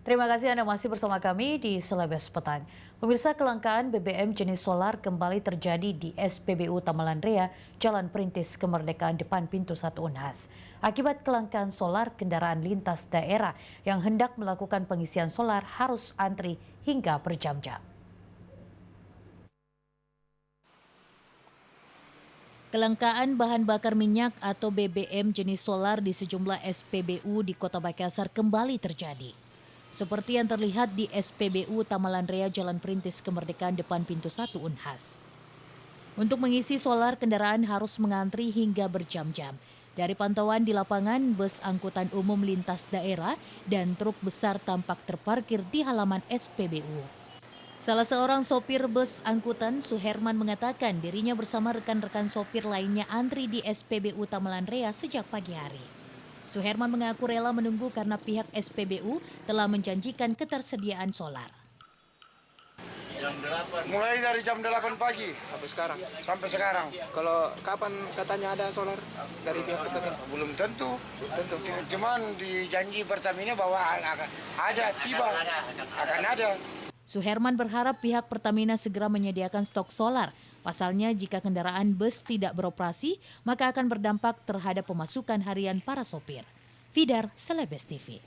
Terima kasih Anda masih bersama kami di Selebes Petang. Pemirsa, kelangkaan BBM jenis solar kembali terjadi di SPBU Tamalan Rea, Jalan Perintis Kemerdekaan depan pintu 1 Unhas. Akibat kelangkaan solar, kendaraan lintas daerah yang hendak melakukan pengisian solar harus antri hingga berjam-jam. Kelangkaan bahan bakar minyak atau BBM jenis solar di sejumlah SPBU di Kota Makassar kembali terjadi. Seperti yang terlihat di SPBU Tamalan Rea Jalan Perintis Kemerdekaan depan pintu 1 Unhas. Untuk mengisi solar, kendaraan harus mengantri hingga berjam-jam. Dari pantauan di lapangan, bus angkutan umum lintas daerah dan truk besar tampak terparkir di halaman SPBU. Salah seorang sopir bus angkutan, Suherman, mengatakan dirinya bersama rekan-rekan sopir lainnya antri di SPBU Tamalan Rea sejak pagi hari. Suherman mengaku rela menunggu karena pihak SPBU telah menjanjikan ketersediaan solar. Mulai dari jam 8 pagi sampai sekarang. Sampai sekarang. Kalau kapan katanya ada solar dari pihak Pertamina? Belum tentu. Tentu. Cuman di janji Pertamina bahwa akan ada. Suherman berharap pihak Pertamina segera menyediakan stok solar. Pasalnya jika kendaraan bus tidak beroperasi, maka akan berdampak terhadap pemasukan harian para sopir. Fidar, Selebes TV.